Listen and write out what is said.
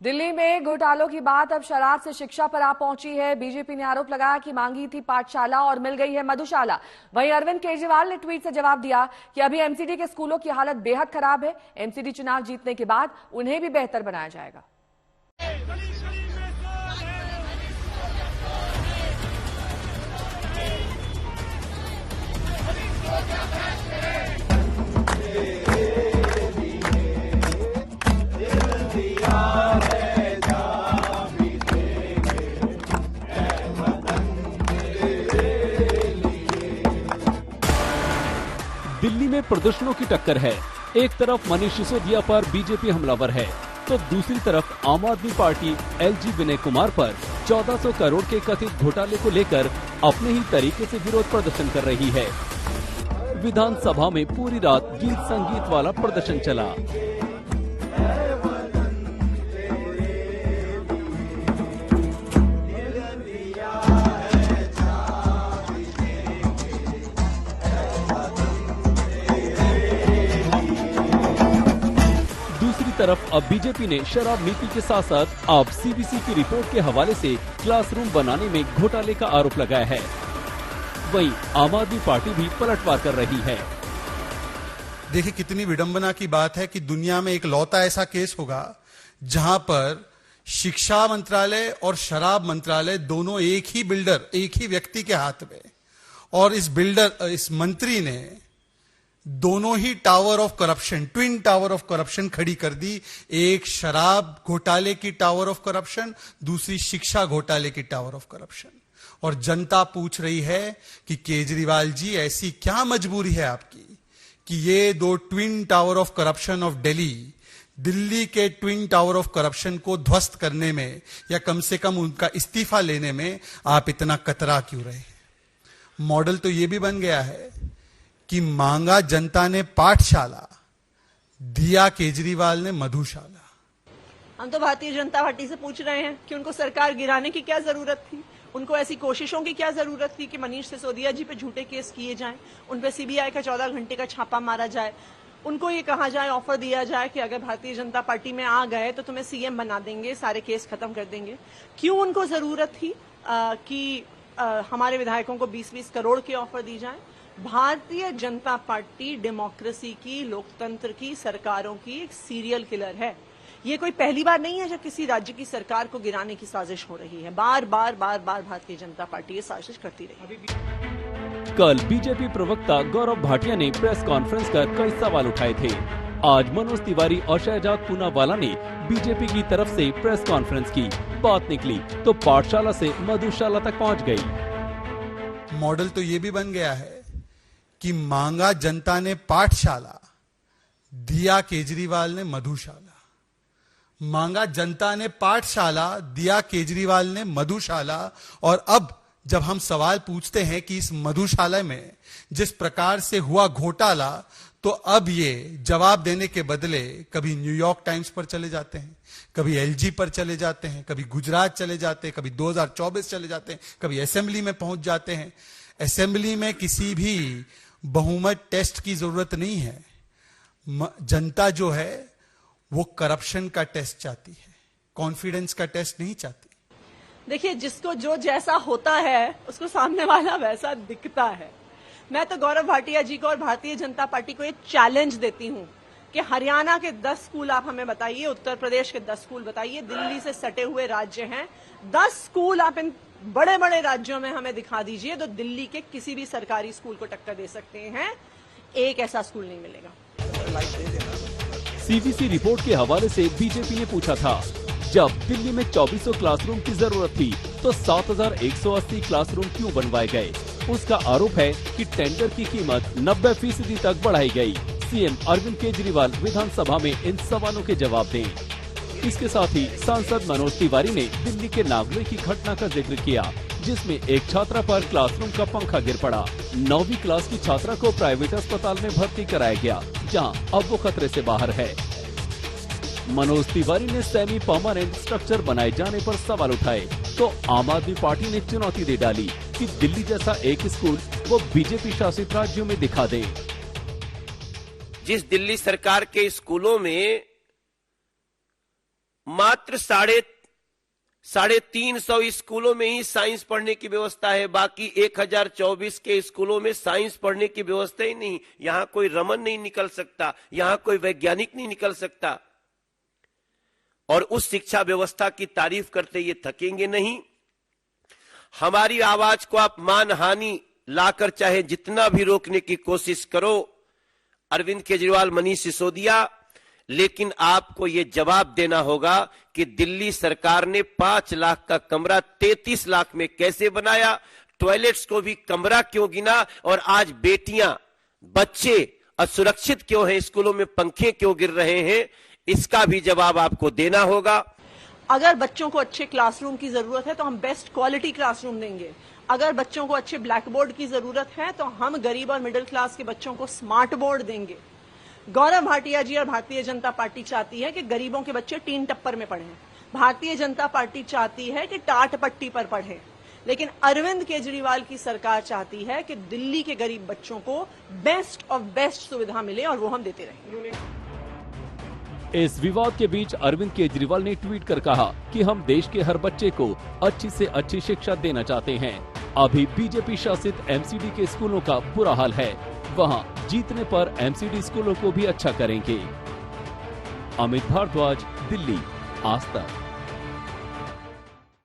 दिल्ली में घोटालों की बात अब शराब से शिक्षा पर आ पहुंची है। बीजेपी ने आरोप लगाया कि मांगी थी पाठशाला और मिल गई है मधुशाला। वहीं अरविंद केजरीवाल ने ट्वीट से जवाब दिया कि अभी एमसीडी के स्कूलों की हालत बेहद खराब है। एमसीडी चुनाव जीतने के बाद उन्हें भी बेहतर बनाया जाएगा। दिल्ली में प्रदर्शनों की टक्कर है। एक तरफ मनीष सिसोदिया पर बीजेपी हमलावर है, तो दूसरी तरफ आम आदमी पार्टी एलजी विनय कुमार पर 1400 करोड़ के कथित घोटाले को लेकर अपने ही तरीके से विरोध प्रदर्शन कर रही है। विधानसभा में पूरी रात गीत संगीत वाला प्रदर्शन चला। तरफ अब बीजेपी ने शराब नीति के साथ साथ अब सीबीसी की रिपोर्ट के हवाले से क्लासरूम बनाने में घोटाले का आरोप लगाया है। वहीं आम आदमी पार्टी भी पलटवार कर रही है। देखिए कितनी विडंबना की बात है कि दुनिया में एक लौता ऐसा केस होगा जहां पर शिक्षा मंत्रालय और शराब मंत्रालय दोनों एक ही बिल्डर, एक ही व्यक्ति के हाथ में, और इस मंत्री ने दोनों ही tower of corruption, twin tower of corruption खड़ी कर दी। एक शराब घोटाले की टावर ऑफ करप्शन, दूसरी शिक्षा घोटाले की टावर ऑफ करप्शन। और जनता पूछ रही है कि केजरीवाल जी ऐसी क्या मजबूरी है आपकी कि ये दो twin tower of corruption of Delhi के ट्विन टावर ऑफ करप्शन को ध्वस्त करने में या कम से कम उनका इस्तीफा लेने में आप इतना कतरा क्यों रहे? मॉडल तो ये भी बन गया है कि मांगा जनता ने पाठशाला, दिया केजरीवाल ने मधुशाला। हम तो भारतीय जनता पार्टी से पूछ रहे हैं कि उनको सरकार गिराने की क्या जरूरत थी, उनको ऐसी कोशिशों की क्या जरूरत थी कि मनीष सिसोदिया जी पे झूठे केस किए जाएं, उन पे सीबीआई का 14 घंटे का छापा मारा जाए, उनको ये कहा जाए, ऑफर दिया जाए कि अगर भारतीय जनता पार्टी में आ गए तो तुम्हें सीएम बना देंगे, सारे केस खत्म कर देंगे। क्यों उनको जरूरत थी कि हमारे विधायकों को 20-20 करोड़ के ऑफर दी जाए? भारतीय जनता पार्टी डेमोक्रेसी की, लोकतंत्र की, सरकारों की एक सीरियल किलर है। ये कोई पहली बार नहीं है जब किसी राज्य की सरकार को गिराने की साजिश हो रही है। बार बार भारतीय जनता पार्टी ये साजिश करती रही है। कल बीजेपी प्रवक्ता गौरव भाटिया ने प्रेस कॉन्फ्रेंस कर कई सवाल उठाए थे। आज मनोज तिवारी और शहजाद पूनावाला ने बीजेपी की तरफ से प्रेस कॉन्फ्रेंस की। बात निकली तो पाठशाला से मधुशाला तक पहुँच गयी। मॉडल तो ये भी बन गया है कि मांगा जनता ने पाठशाला, दिया केजरीवाल ने मधुशाला। मांगा जनता ने पाठशाला, दिया केजरीवाल ने मधुशाला। और अब जब हम सवाल पूछते हैं कि इस मधुशाला में जिस प्रकार से हुआ घोटाला, तो अब ये जवाब देने के बदले कभी न्यूयॉर्क टाइम्स पर चले जाते हैं, कभी एलजी पर चले जाते हैं, कभी गुजरात चले जाते हैं, कभी 2024 चले जाते हैं, कभी असेंबली में पहुंच जाते हैं। असेंबली में किसी भी बहुमत टेस्ट की जरूरत नहीं है। जनता जो है वो करप्शन का टेस्ट चाहती है, कॉन्फिडेंस का टेस्ट नहीं चाहती। देखिए, जिसको जो जैसा होता है उसको सामने वाला वैसा दिखता है। मैं तो गौरव भाटिया जी को और भारतीय जनता पार्टी को एक चैलेंज देती हूं कि हरियाणा के 10 स्कूल आप हमें बताइए, उत्तर प्रदेश के 10 स्कूल बताइए, दिल्ली से सटे हुए राज्य हैं, 10 स्कूल आप इन बड़े बड़े राज्यों में हमें दिखा दीजिए तो दिल्ली के किसी भी सरकारी स्कूल को टक्कर दे सकते हैं। एक ऐसा स्कूल नहीं मिलेगा। सीबीसी रिपोर्ट के हवाले से बीजेपी ने पूछा था, जब दिल्ली में 2400 क्लासरूम की जरूरत थी तो 7180 क्लासरूम क्यों बनवाए गए? उसका आरोप है कि टेंडर की कीमत 90% तक बढ़ाई गई। सीएम अरविंद केजरीवाल विधानसभा में इन सवालों के जवाब दें। इसके साथ ही सांसद मनोज तिवारी ने दिल्ली के नागलोई की घटना का जिक्र किया, जिसमें एक छात्रा पर क्लासरूम का पंखा गिर पड़ा। 9वीं क्लास की छात्रा को प्राइवेट अस्पताल में भर्ती कराया गया, जहां अब वो खतरे से बाहर है। मनोज तिवारी ने सेमी परमानेंट स्ट्रक्चर बनाए जाने पर सवाल उठाए, तो आम आदमी पार्टी ने चुनौती दे डाली कि दिल्ली जैसा एक स्कूल वो बीजेपी शासित राज्यों में दिखा दे। जिस दिल्ली सरकार के स्कूलों में मात्र 350 स्कूलों में ही साइंस पढ़ने की व्यवस्था है। बाकी 1024 के स्कूलों में साइंस पढ़ने की व्यवस्था ही नहीं। यहां कोई रमन नहीं निकल सकता, यहां कोई वैज्ञानिक नहीं निकल सकता। और उस शिक्षा व्यवस्था की तारीफ करते ये थकेंगे नहीं। हमारी आवाज को आप मानहानि लाकर चाहे जितना भी रोकने की कोशिश करो, अरविंद केजरीवाल, मनीष सिसोदिया, लेकिन आपको यह जवाब देना होगा कि दिल्ली सरकार ने 5 लाख का कमरा 33 लाख में कैसे बनाया, टॉयलेट्स को भी कमरा क्यों गिना, और आज बेटियां, बच्चे असुरक्षित क्यों हैं, स्कूलों में पंखे क्यों गिर रहे हैं, इसका भी जवाब आपको देना होगा। अगर बच्चों को अच्छे क्लासरूम की जरूरत है तो हम बेस्ट क्वालिटी क्लासरूम देंगे। अगर बच्चों को अच्छे ब्लैक बोर्ड की जरूरत है तो हम गरीब और मिडिल क्लास के बच्चों को स्मार्ट बोर्ड देंगे। गौरव भाटिया जी और भारतीय जनता पार्टी चाहती है कि गरीबों के बच्चे टीन टप्पर में पढ़ें। भारतीय जनता पार्टी चाहती है कि टाट पट्टी पर पढ़ें। लेकिन अरविंद केजरीवाल की सरकार चाहती है कि दिल्ली के गरीब बच्चों को बेस्ट ऑफ बेस्ट सुविधा मिले, और वो हम देते रहेंगे। इस विवाद के बीच अरविंद केजरीवाल ने ट्वीट कर कहा कि हम देश के हर बच्चे को अच्छी से अच्छी शिक्षा देना चाहते हैं। अभी बीजेपी शासित एमसीडी के स्कूलों का बुरा हाल है, वहां जीतने पर एमसीडी स्कूलों को भी अच्छा करेंगे। अमित भारद्वाज, दिल्ली, आज तक।